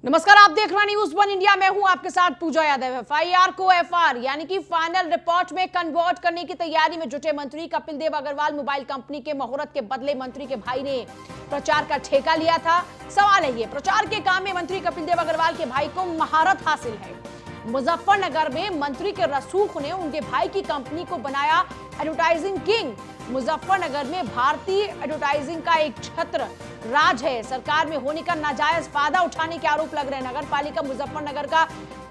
नमस्कार, आप देख रहे हैं न्यूज़ वन इंडिया। मैं हूं आपके साथ पूजा यादव। एफआईआर को एफआर यानी कि फाइनल रिपोर्ट में कन्वर्ट करने की तैयारी में जुटे मंत्री कपिल देव अग्रवाल मोबाइल कंपनी के मुहूर्त के बदले मंत्री के भाई ने प्रचार का ठेका लिया था। सवाल है ये, प्रचार के काम में मंत्री कपिल देव अग्रवाल के भाई को महारत हासिल है। मुजफ्फरनगर में मंत्री के रसूख ने उनके भाई की कंपनी को बनाया एडवर्टाइजिंग किंग। मुजफ्फरनगर में भारतीय एडवर्टाइजिंग का एक छत्र राज है। सरकार में होने का नाजायज फायदा उठाने के आरोप लग रहे हैं। नगर पालिका मुजफ्फरनगर का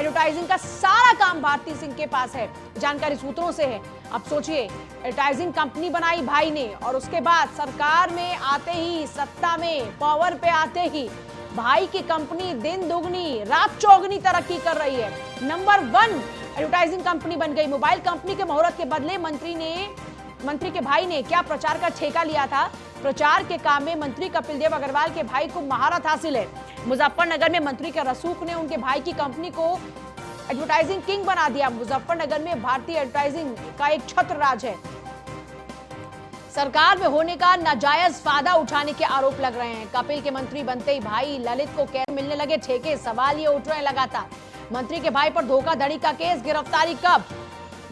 एडवर्टाइजिंग का सारा काम भारती सिंह के पास है, जानकारी सूत्रों से है। अब सोचिए, एडवर्टाइजिंग कंपनी बनाई भाई ने और उसके बाद सरकार में आते ही, सत्ता में, पावर पे आते ही भाई की कंपनी दिन दुगनी रात चौगनी तरक्की कर रही है। नंबर 1 एडवर्टाइजिंग कंपनी बन गई। मोबाइल कंपनी के मुहूर्त के बदले मंत्री के भाई ने क्या प्रचार का ठेका लिया था। प्रचार के काम में मंत्री कपिल देव अग्रवाल के भाई को महारत हासिल है। मुजफ्फरनगर में मंत्री के रसूख ने उनके भाई की कंपनी को एडवर्टाइजिंग किंग बना दिया। मुजफ्फरनगर में भारतीय एडवर्टाइजिंग का एक छत्र राज है। सरकार में होने का नाजायज फायदा उठाने के आरोप लग रहे हैं। कपिल के मंत्री बनते ही भाई ललित को कैसे मिलने लगे ठेके, सवाल ये उठ रहे हैं लगातार। मंत्री के भाई पर धोखाधड़ी का केस, गिरफ्तारी कब?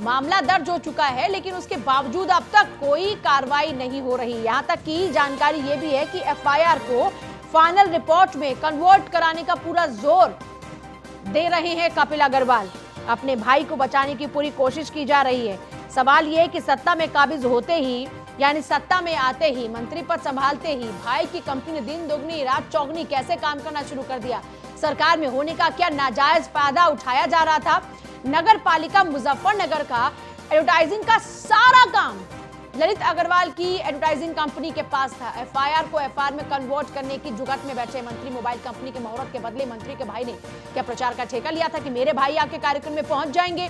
मामला दर्ज हो चुका है, लेकिन उसके बावजूद अब तक कोई कार्रवाई नहीं हो रही। यहां तक की जानकारी यह भी है कि एफआईआर को फाइनल रिपोर्ट में कन्वर्ट कराने का पूरा जोर दे रहे हैं कपिल अग्रवाल। अपने भाई को बचाने की पूरी कोशिश की जा रही है। सवाल यह है कि सत्ता में काबिज होते ही, यानी सत्ता में आते ही, मंत्री पद संभालते ही भाई की कंपनी ने दिन दोगुनी रात चौगनी कैसे काम करना शुरू कर दिया। सरकार में होने का क्या नाजायज फायदा उठाया जा रहा था। नगर पालिका मुजफ्फरनगर का एडवर्टाइजिंग का सारा काम ललित अग्रवाल की एडवर्टाइजिंग कंपनी के पास था। एफआईआर को एफआर में कन्वर्ट करने की जुगत में बैठे मंत्री मोबाइल कंपनी के मुहूर्त के बदले मंत्री के भाई ने क्या प्रचार का ठेका लिया था कि मेरे भाई आके कार्यक्रम में पहुंच जाएंगे,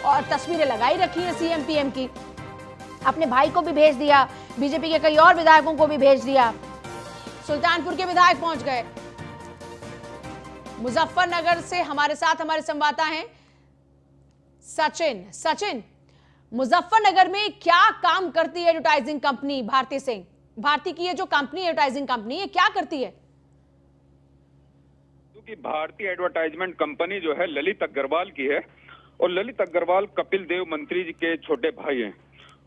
और तस्वीरें लगाई रखी है सीएम पीएम की। अपने भाई को भी भेज दिया, बीजेपी के कई और विधायकों को भी भेज दिया। सुल्तानपुर के विधायक पहुंच गए। मुजफ्फरनगर से हमारे साथ हमारे संवाददाता हैं सचिन, मुजफ्फरनगर में क्या काम करती है एडवर्टाइजिंग कंपनी भारती सिंह? भारती की ये जो कंपनी एडवर्टाइजिंग कंपनी है, क्या करती है? क्योंकि भारतीय एडवर्टाइजमेंट कंपनी जो है ललित अग्रवाल की है, और ललित अग्रवाल कपिल देव मंत्री जी के छोटे भाई हैं।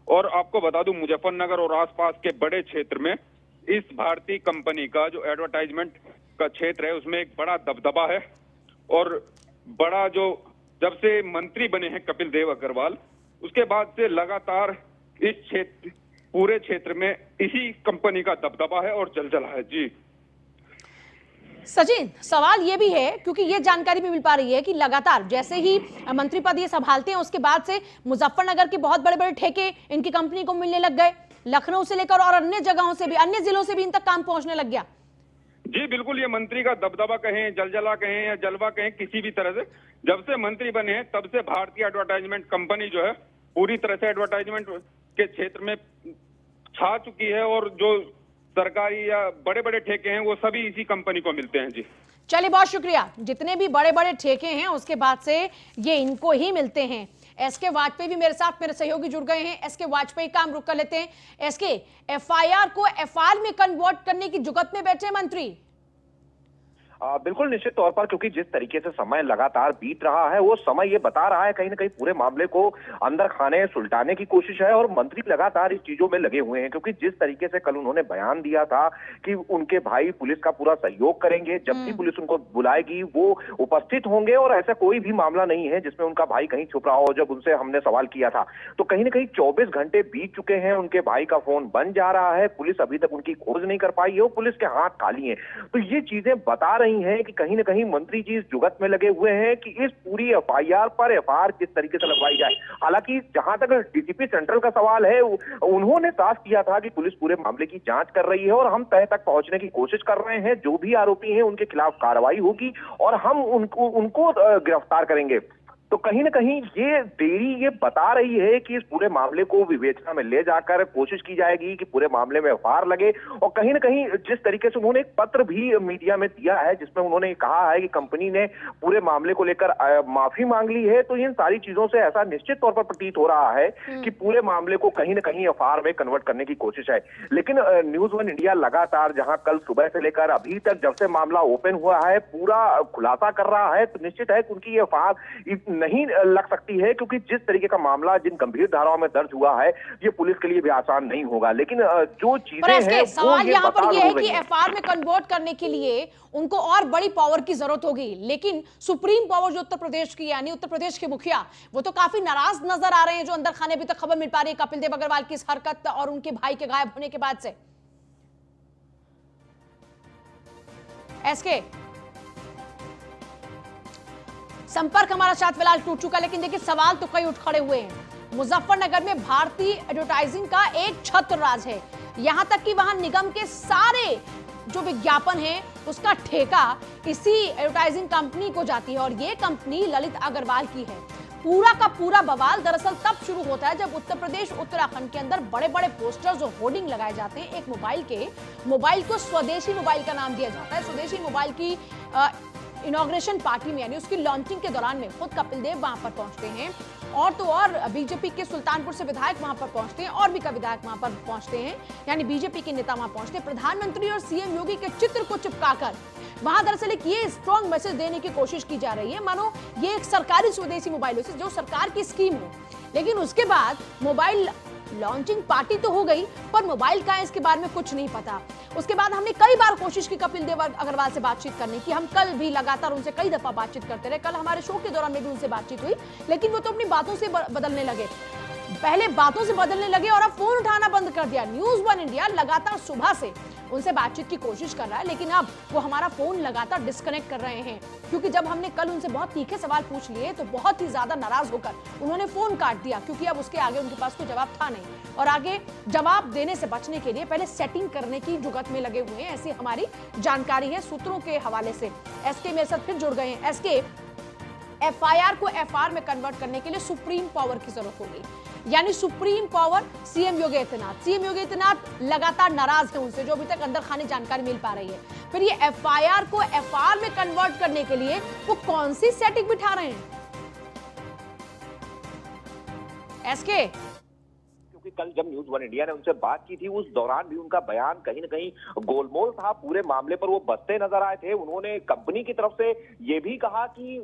और आपको बता दूं, मुजफ्फरनगर और आसपास के बड़े क्षेत्र में इस भारतीय कंपनी का जो एडवर्टाइजमेंट का क्षेत्र है उसमें एक बड़ा दबदबा है। और बड़ा जो जब से मंत्री बने हैं कपिल देव अग्रवाल, उसके बाद से लगातार इस क्षेत्र, पूरे क्षेत्र में इसी कंपनी का दबदबा है और जलजला है। जी सचिन, सवाल ये भी है, क्योंकि ये जानकारी भी मिल पा रही है कि लगातार जैसे ही मंत्री पद ये संभालते हैं उसके बाद से मुजफ्फरनगर के बहुत बड़े बड़े ठेके इनकी कंपनी को मिलने लग गए। लखनऊ से लेकर और अन्य जगहों से भी, अन्य जिलों से भी इन तक काम पहुंचने लग गया। जी बिल्कुल, ये मंत्री का दबदबा कहें, जलजला कहें या जलवा कहें, किसी भी तरह से जब से मंत्री बने हैं तब से भारतीय एडवर्टाइजमेंट कंपनी जो है पूरी तरह से एडवर्टाइजमेंट के क्षेत्र में छा चुकी है। और जो सरकारी या बड़े बड़े ठेके हैं वो सभी इसी कंपनी को मिलते हैं। जी चलिए, बहुत शुक्रिया। जितने भी बड़े बड़े ठेके हैं उसके बाद से ये इनको ही मिलते हैं। एसके वाजपेयी भी मेरे साथ, मेरे सहयोगी जुड़ गए हैं। एसके वाजपेयी, काम रुक कर लेते हैं। एसके, एफआईआर को एफआर में कन्वर्ट करने की जुगत में बैठे मंत्री। बिल्कुल निश्चित तौर पर, क्योंकि जिस तरीके से समय लगातार बीत रहा है वो समय ये बता रहा है कहीं ना कहीं पूरे मामले को अंदर खाने सुलटाने की कोशिश है। और मंत्री लगातार इस चीजों में लगे हुए हैं, क्योंकि जिस तरीके से कल उन्होंने बयान दिया था कि उनके भाई पुलिस का पूरा सहयोग करेंगे, जब भी पुलिस उनको बुलाएगी वो उपस्थित होंगे, और ऐसा कोई भी मामला नहीं है जिसमें उनका भाई कहीं छुप रहा हो। जब उनसे हमने सवाल किया था तो कहीं ना कहीं 24 घंटे बीत चुके हैं, उनके भाई का फोन बंद जा रहा है, पुलिस अभी तक उनकी खोज नहीं कर पाई है, पुलिस के हाथ खाली है। तो ये चीजें बता रही है कि कहीं ना कहीं मंत्री जी इस जुगत में लगे हुए हैं कि इस पूरी एफआईआर पर एफआईआर किस तरीके से लगवाई जाए। हालांकि जहां तक डीसीपी सेंट्रल का सवाल है, उन्होंने साफ किया था कि पुलिस पूरे मामले की जांच कर रही है और हम तह तक पहुंचने की कोशिश कर रहे हैं। जो भी आरोपी हैं उनके खिलाफ कार्रवाई होगी और हम उनको गिरफ्तार करेंगे। तो कहीं ना कहीं ये देरी ये बता रही है कि इस पूरे मामले को विवेचना में ले जाकर कोशिश की जाएगी कि पूरे मामले में एफआईआर लगे। और कहीं ना कहीं जिस तरीके से उन्होंने एक पत्र भी मीडिया में दिया है जिसमें उन्होंने कहा है कि कंपनी ने पूरे मामले को लेकर माफी मांग ली है, तो इन सारी चीजों से ऐसा निश्चित तौर पर प्रतीत हो रहा है कि पूरे मामले को कहीं ना कहीं एफआईआर में कन्वर्ट करने की कोशिश है। लेकिन न्यूज वन इंडिया लगातार जहां कल सुबह से लेकर अभी तक जब से मामला ओपन हुआ है पूरा खुलासा कर रहा है, तो निश्चित है कि उनकी एफआईआर नहीं लग सकती है, क्योंकि जिस तरीके का मामला जिन गंभीर धाराओं में दर्ज हुआ है ये पुलिस के लिए भी आसान नहीं होगा। लेकिन जो चीजें हैं सवाल यहाँ पर यह है कि एफआईआर में कन्वर्ट करने के लिए उनको और बड़ी पावर की जरूरत होगी, लेकिन सुप्रीम पावर जो उत्तर प्रदेश की यानी उत्तर प्रदेश के मुखिया वो तो काफी नाराज नजर आ रहे हैं। जो अंदर खाने अभी तक खबर मिल पा रही है कपिल देव अग्रवाल की इस हरकत और उनके भाई के गायब होने के बाद से। एसके संपर्क हमारा साथ फिलहाल टूट चुका, लेकिन देखिए सवाल तो कई उठ खड़े हुए हैं। मुजफ्फरनगर में भारतीय एडवर्टाइजिंग का एक छत्र राज है, यहां तक कि वहां निगम के सारे जो विज्ञापन है उसका ठेका इसी एडवर्टाइजिंग कंपनी को जाती है और ये कंपनी ललित अग्रवाल की है। पूरा का पूरा बवाल दरअसल तब शुरू होता है जब उत्तर प्रदेश उत्तराखंड के अंदर बड़े बड़े पोस्टर्स और होर्डिंग लगाए जाते हैं। एक मोबाइल को स्वदेशी मोबाइल का नाम दिया जाता है। स्वदेशी मोबाइल की इनॉग्रेशन पार्टी में यानी उसकी लॉन्चिंग के दौरान में खुद कपिल देव वहां पर पहुंचते हैं और तो और बीजेपी के सुल्तानपुर से विधायक वहां पर पहुंचते हैं और भी का विधायक वहां पर पहुंचते हैं, यानी बीजेपी के नेता वहां पहुंचते हैं। प्रधानमंत्री और सीएम योगी के चित्र को चिपकाकर वहां दरअसल एक ये स्ट्रॉन्ग मैसेज देने की कोशिश की जा रही है मानो ये एक सरकारी स्वदेशी मोबाइल हो जो सरकार की स्कीम हो। लेकिन उसके बाद मोबाइल लॉन्चिंग पार्टी तो हो गई पर मोबाइल का है इसके बारे में कुछ नहीं पता। उसके बाद हमने कई बार कोशिश की कपिल देव अग्रवाल से बातचीत करने की, हम कल भी लगातार उनसे कई दफा बातचीत करते रहे, कल हमारे शो के दौरान में भी उनसे बातचीत हुई, लेकिन वो तो अपनी बातों से बदलने लगे। पहले बातों से बदलने लगे और अब फोन उठाना बंद कर दिया। न्यूज वन इंडिया लगातार सुबह से उनसे बातचीत की कोशिश कर रहा है, लेकिन अब वो हमारा फोन लगातार डिस्कनेक्ट कर रहे हैं, क्योंकि जब हमने कल उनसे बहुत तीखे सवाल पूछ लिए तो बहुत ही ज्यादा नाराज होकर उन्होंने फोन काट दिया, क्योंकि अब उसके आगे उनके पास कोई जवाब था नहीं और आगे जवाब देने से बचने के लिए पहले सेटिंग करने की जुगत में लगे हुए हैं, ऐसी हमारी जानकारी है सूत्रों के हवाले से। एसके मेरे साथ फिर जुड़ गए हैं। एसके, एफआईआर को एफआईआर में कन्वर्ट करने के लिए सुप्रीम पावर की जरूरत होगी, यानी supreme power CM Yogi Adityanath लगातार नाराज है उनसे, जो अभी तक अंदर खाने जानकारी मिल पा रही है। फिर ये एफआईआर को एफआईआर में कन्वर्ट करने के लिए वो कौन सी सेटिंग बिठा रहे हैं एसके? क्योंकि कल जब न्यूज वन इंडिया ने उनसे बात की थी उस दौरान भी उनका बयान कहीं ना कहीं गोलमोल था। पूरे मामले पर वो बसते नजर आए थे। उन्होंने कंपनी की तरफ से ये भी कहा कि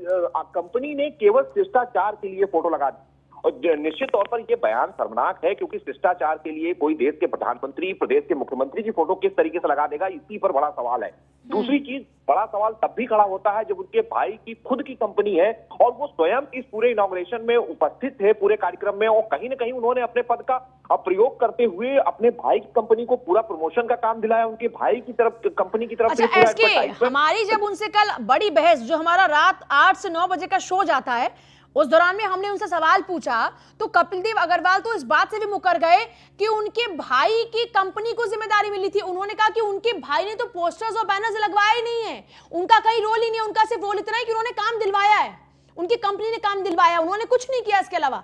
कंपनी ने केवल शिष्टाचार के लिए फोटो लगा दी और निश्चित तौर पर यह बयान शर्मनाक है, क्योंकि शिष्टाचार के लिए कोई देश के प्रधानमंत्री प्रदेश के मुख्यमंत्री की फोटो किस तरीके से लगा देगा, इसी पर बड़ा सवाल है। दूसरी चीज, बड़ा सवाल तब भी खड़ा होता है जब उनके भाई की खुद की कंपनी है और वो स्वयं इस पूरे इनॉग्रेशन में उपस्थित थे पूरे कार्यक्रम में, और कहीं ना कहीं उन्होंने अपने पद का प्रयोग करते हुए अपने भाई की कंपनी को पूरा प्रमोशन का काम दिलाया, उनके भाई की तरफ कंपनी की तरफ से। हमारी जब उनसे कल बड़ी बहस, जो हमारा रात 8 से 9 बजे का शो जाता है, उस दौरान में हमने उनसे सवाल पूछा तो कपिल देव अग्रवाल तो इस बात से भी मुकर गए कि उनके भाई की कंपनी को जिम्मेदारी मिली थी। उन्होंने कहा कि उनके भाई ने तो पोस्टर्स और बैनर्स लगवाए ही नहीं है, उनका कहीं रोल ही नहीं है, उनका सिर्फ रोल इतना है कि उन्होंने काम दिलवाया है, उनकी कंपनी ने काम दिलवाया, उन्होंने कुछ नहीं किया इसके अलावा।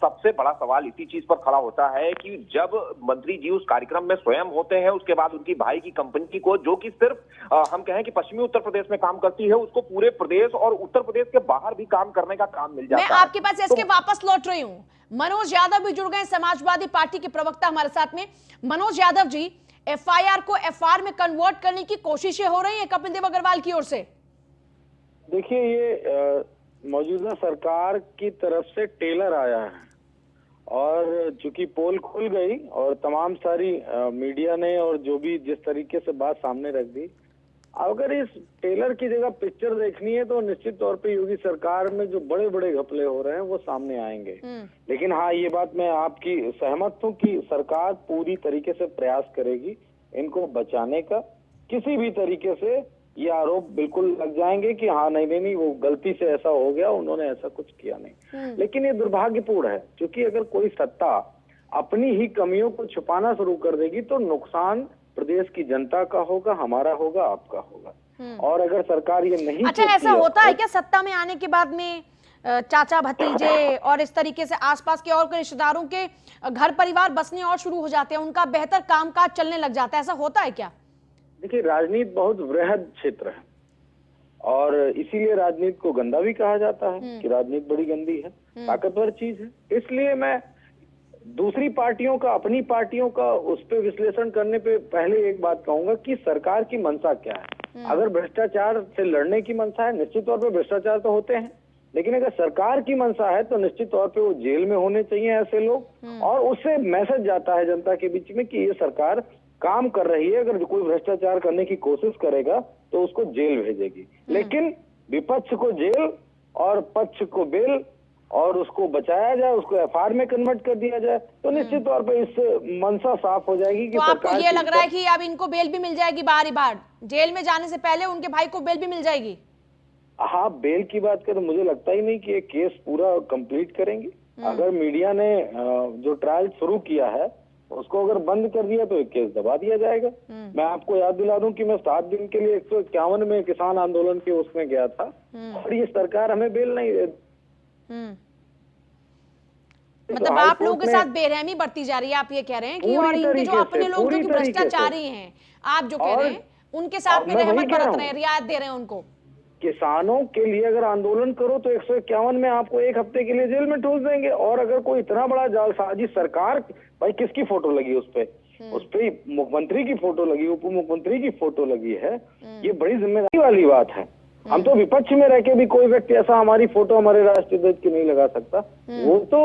सबसे बड़ा सवाल इसी चीज पर खड़ा होता है कि जब मंत्री जी उस कार्यक्रम में स्वयं होते हैं, उसके बाद उनकी भाई की कंपनी को, जो कि सिर्फ हम कहें कि पश्चिमी उत्तर प्रदेश में काम करती है, उसको पूरे प्रदेश और उत्तर प्रदेश के बाहर भी काम करने का काम मिल जाता है। मैं आपके पास इसके वापस लौट रही हूँ। मनोज यादव भी जुड़ गए, समाजवादी पार्टी के प्रवक्ता हमारे साथ में। मनोज यादव जी, एफआईआर को एफआईआर में कन्वर्ट करने की कोशिशें हो रही है कपिल देव अग्रवाल की ओर से? देखिए, ये मौजूदा सरकार की तरफ से टेलर आया है और चूंकि पोल खुल गई और तमाम सारी मीडिया ने और जो भी जिस तरीके से बात सामने रख दी, अगर इस टेलर की जगह पिक्चर देखनी है तो निश्चित तौर पे योगी सरकार में जो बड़े बड़े घपले हो रहे हैं वो सामने आएंगे। लेकिन हाँ, ये बात मैं आपकी सहमत हूँ कि सरकार पूरी तरीके से प्रयास करेगी इनको बचाने का। किसी भी तरीके से ये आरोप बिल्कुल लग जाएंगे कि हाँ नहीं वो गलती से ऐसा हो गया, उन्होंने ऐसा कुछ किया नहीं। लेकिन ये दुर्भाग्यपूर्ण है, क्योंकि अगर कोई सत्ता अपनी ही कमियों को छुपाना शुरू कर देगी तो नुकसान प्रदेश की जनता का होगा, हमारा होगा, आपका होगा। और अगर सरकार ये नहीं अच्छा, सोचती ऐसा होता है क्या सत्ता में आने के बाद में चाचा भतीजे और इस तरीके से आसपास के और के रिश्तेदारों के घर परिवार बसने और शुरू हो जाते हैं, उनका बेहतर कामकाज चलने लग जाता है, ऐसा होता है क्या? देखिए, राजनीति बहुत वृहद क्षेत्र है और इसीलिए राजनीति को गंदा भी कहा जाता है कि राजनीति बड़ी गंदी है, ताकतवर चीज है। इसलिए मैं दूसरी पार्टियों का, अपनी पार्टियों का उस पे विश्लेषण करने पे पहले एक बात कहूंगा कि सरकार की मंशा क्या है। अगर भ्रष्टाचार से लड़ने की मंशा है, निश्चित तौर पे भ्रष्टाचार तो होते हैं, लेकिन अगर सरकार की मंशा है तो निश्चित तौर पे वो जेल में होने चाहिए ऐसे लोग, और उससे मैसेज जाता है जनता के बीच में कि ये सरकार काम कर रही है, अगर कोई भ्रष्टाचार करने की कोशिश करेगा तो उसको जेल भेजेगी। लेकिन विपक्ष को जेल और पक्ष को बेल, और उसको बचाया जाए, उसको एफआईआर में कन्वर्ट कर दिया जाए, तो निश्चित तौर पर इस मंशा साफ हो जाएगी कि तो आपको ये लग रहा है कि अब इनको बेल भी मिल जाएगी बारी बार, जेल में जाने से पहले उनके भाई को बेल भी मिल जाएगी? हाँ, बेल की बात करें तो मुझे लगता ही नहीं कि ये केस पूरा कंप्लीट करेंगे। अगर मीडिया ने जो ट्रायल शुरू किया है उसको अगर बंद कर दिया तो एक केस दबा दिया जाएगा। मैं आपको याद दिला दूं कि मैं 7 दिन के लिए 151 में किसान आंदोलन के उसमें गया था और ये सरकार हमें बेल नहीं दे। मतलब आप लोगों के साथ बेरहमी बढ़ती जा रही है, आप ये कह रहे हैं कि, और इनके जो अपने लोग जो कि भ्रष्टाचारी हैं, आप जो कह रहे हैं उनके साथ में रहमत बरत रहे हैं, रियायत दे रहे हैं उनको। किसानों के लिए अगर आंदोलन करो तो 151 में आपको 1 हफ्ते के लिए जेल में ठूस देंगे, और अगर कोई इतना बड़ा जालसाजी, सरकार, भाई किसकी फोटो लगी उस पे मुख्यमंत्री की फोटो लगी, उप मुख्यमंत्री की फोटो लगी है, ये बड़ी जिम्मेदारी वाली बात है। हम तो विपक्ष में रह के भी कोई व्यक्ति ऐसा हमारी फोटो हमारे राष्ट्रीय ध्वज की नहीं लगा सकता, वो तो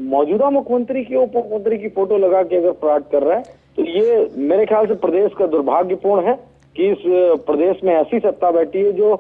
मौजूदा मुख्यमंत्री की, उप मुख्यमंत्री की फोटो लगा के अगर फ्रॉड कर रहा है तो ये मेरे ख्याल से प्रदेश का दुर्भाग्यपूर्ण है कि इस प्रदेश में ऐसी सत्ता बैठी है जो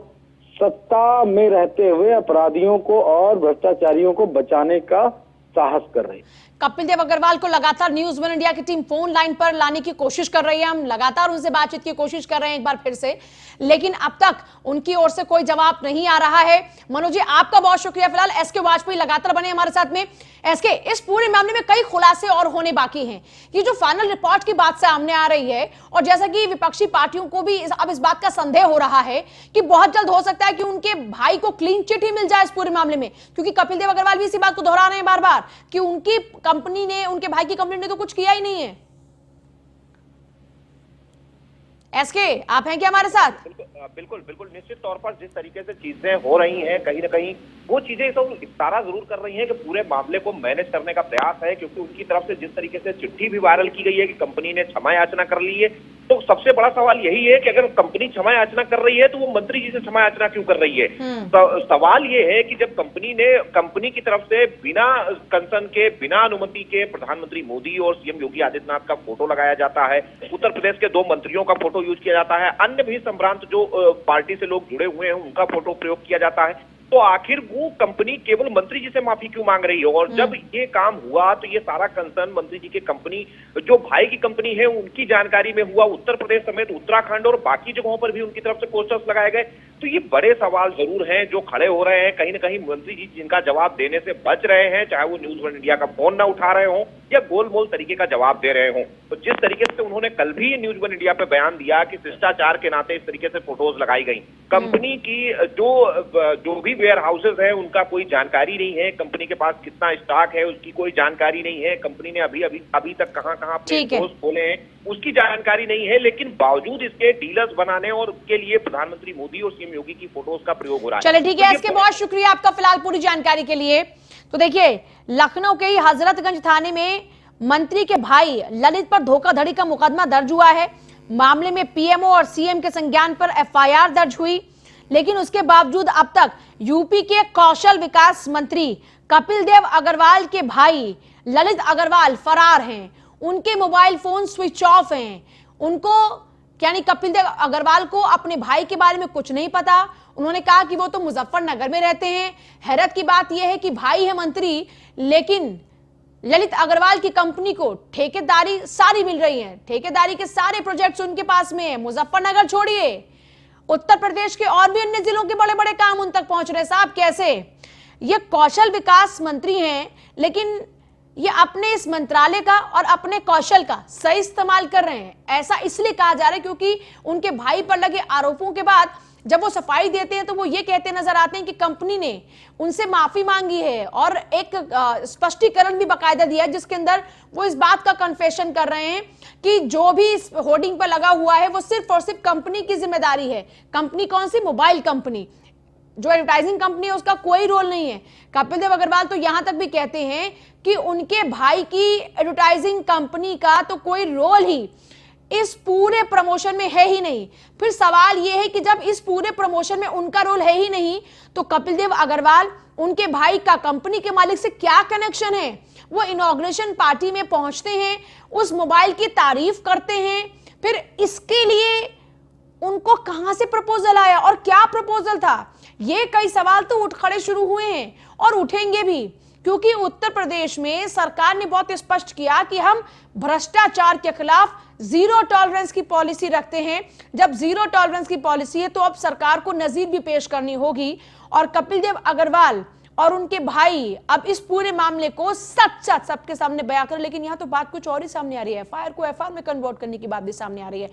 सत्ता में रहते हुए अपराधियों को और भ्रष्टाचारियों को बचाने का साहस कर रही है। कपिल देव अग्रवाल को लगातार न्यूज वन इंडिया की टीम फोन लाइन पर लाने की कोशिश कर रही है, हम लगातार उनसे बातचीत की कोशिश कर रहे हैं एक बार फिर से, लेकिन अब तक उनकी ओर से कोई जवाब नहीं आ रहा है। मनोज जी, आपका बहुत शुक्रिया। फिलहाल एसके वाजपेयी लगातार बने हमारे साथ में। एसके, इस पूरे मामले में कई खुलासे और होने बाकी हैं। ये जो फाइनल रिपोर्ट की बात सामने आ रही है, और जैसा कि विपक्षी पार्टियों को भी अब इस बात का संदेह हो रहा है कि बहुत जल्द हो सकता है कि उनके भाई को क्लीन चिट ही मिल जाए इस पूरे मामले में, क्योंकि कपिल देव अग्रवाल भी इसी बात को दोहरा रहे हैं बार बार कि उनकी कंपनी ने, उनके भाई की कंपनी ने तो कुछ किया ही नहीं है। एसके, आप हैं क्या हमारे साथ? बिल्कुल निश्चित तौर पर जिस तरीके से चीजें हो रही हैं, कहीं ना कहीं वो चीजें तो इशारा जरूर कर रही हैं कि पूरे मामले को मैनेज करने का प्रयास है, क्योंकि उनकी तरफ से जिस तरीके से चिट्ठी भी वायरल की गई है कि कंपनी ने क्षमा याचना कर ली है, तो सबसे बड़ा सवाल यही है कि अगर कंपनी क्षमा याचना कर रही है तो वो मंत्री जी से क्षमा याचना क्यों कर रही है। तो सवाल ये है कि जब कंपनी की तरफ से बिना कंसर्न के, बिना अनुमति के प्रधानमंत्री मोदी और सीएम योगी आदित्यनाथ का फोटो लगाया जाता है, उत्तर प्रदेश के 2 मंत्रियों का फोटो यूज किया जाता है, अन्य भी संभ्रांत जो पार्टी से लोग जुड़े हुए हैं उनका फोटो प्रयोग किया जाता है, तो आखिर वो कंपनी केवल मंत्री जी से माफी क्यों मांग रही है? और जब ये काम हुआ तो ये सारा कंसर्न मंत्री जी की कंपनी, जो भाई की कंपनी है, उनकी जानकारी में हुआ। उत्तर प्रदेश समेत उत्तराखंड और बाकी जगहों पर भी उनकी तरफ से पोस्टर्स लगाए गए। तो ये बड़े सवाल जरूर हैं जो खड़े हो रहे हैं। कहीं ना कहीं मंत्री जी जिनका जवाब देने से बच रहे हैं, चाहे वो न्यूज वन इंडिया का फोन ना उठा रहे हों या गोल मोल तरीके का जवाब दे रहे हों। तो जिस तरीके से उन्होंने कल भी न्यूज वन इंडिया पे बयान दिया कि शिष्टाचार के नाते इस तरीके से फोटोज लगाई गई, कंपनी की जो भी वेयर हाउसेज है उनका कोई जानकारी नहीं है, कंपनी के पास कितना स्टॉक है उसकी कोई जानकारी नहीं है, कंपनी ने अभी तक कहां अपने स्टोर्स खोले हैं उसकी जानकारी नहीं है, लेकिन बावजूद इसके डीलर्स बनाने और उसके लिए प्रधानमंत्री मोदी और सीएम योगी की फोटोज का प्रयोग हो रहा है। चलिए ठीक है, इसके बहुत शुक्रिया आपका फिलहाल पूरी जानकारी के लिए। तो देखिए, लखनऊ के हजरतगंज थाने में मंत्री के भाई ललित पर धोखाधड़ी का मुकदमा दर्ज हुआ है। मामले में पीएमओ और सीएम के संज्ञान पर एफआईआर दर्ज हुई, लेकिन उसके बावजूद अब तक यूपी के कौशल विकास मंत्री कपिल देव अग्रवाल के भाई ललित अग्रवाल फरार हैं। उनके मोबाइल फोन स्विच ऑफ हैं। उनको, यानी कपिल देव अग्रवाल को अपने भाई के बारे में कुछ नहीं पता। उन्होंने कहा कि वो तो मुजफ्फरनगर में रहते हैं। हैरत की बात यह है कि भाई है मंत्री, लेकिन ललित अग्रवाल की कंपनी को ठेकेदारी सारी मिल रही है, ठेकेदारी के सारे प्रोजेक्ट्स उनके पास में है। मुजफ्फरनगर छोड़िए, उत्तर प्रदेश के और भी अन्य जिलों के बड़े बड़े काम उन तक पहुंच रहे। साहब कैसे? ये कौशल विकास मंत्री हैं, लेकिन ये अपने इस मंत्रालय का और अपने कौशल का सही इस्तेमाल कर रहे हैं। ऐसा इसलिए कहा जा रहा है क्योंकि उनके भाई पर लगे आरोपों के बाद जब वो सफाई देते हैं तो वो ये कहते नजर आते हैं कि कंपनी ने उनसे माफी मांगी है और एक स्पष्टीकरण भी बकायदा दिया है जिसके अंदर वो इस बात का कन्फेशन कर रहे हैं कि जो भी इस होर्डिंग पर लगा हुआ है वो सिर्फ और सिर्फ कंपनी की जिम्मेदारी है। कंपनी कौन सी? Mobile company. जो एडवर्टाइजिंग कंपनी है उसका कोई रोल नहीं है। कपिल देव अग्रवाल तो यहां तक भी कहते हैं कि उनके भाई की एडवर्टाइजिंग कंपनी का तो कोई रोल ही इस पूरे प्रमोशन में है ही नहीं। फिर सवाल यह है कि जब इस पूरे प्रमोशन में उनका रोल है ही नहीं तो कपिल देव अग्रवाल उनके भाई का कंपनी के मालिक से क्या कनेक्शन है? वो इनॉग्रेशन पार्टी में पहुंचते हैं, उस मोबाइल की तारीफ करते हैं, फिर इसके लिए उनको कहां से प्रपोजल आया और क्या प्रपोजल था? ये कई सवाल तो उठ खड़े शुरू हुए हैं और उठेंगे भी, क्योंकि उत्तर प्रदेश में सरकार ने बहुत स्पष्ट किया कि हम भ्रष्टाचार के खिलाफ जीरो टॉलरेंस की पॉलिसी रखते हैं। जब जीरो टॉलरेंस की पॉलिसी है तो अब सरकार को नजीर भी पेश करनी होगी और कपिल देव अग्रवाल और उनके भाई अब इस पूरे मामले को सच सबके सामने बयां करें। लेकिन यहां तो बात कुछ और ही सामने आ रही है। एफआईआर को एफआईआर में कन्वर्ट करने की बात भी सामने आ रही है।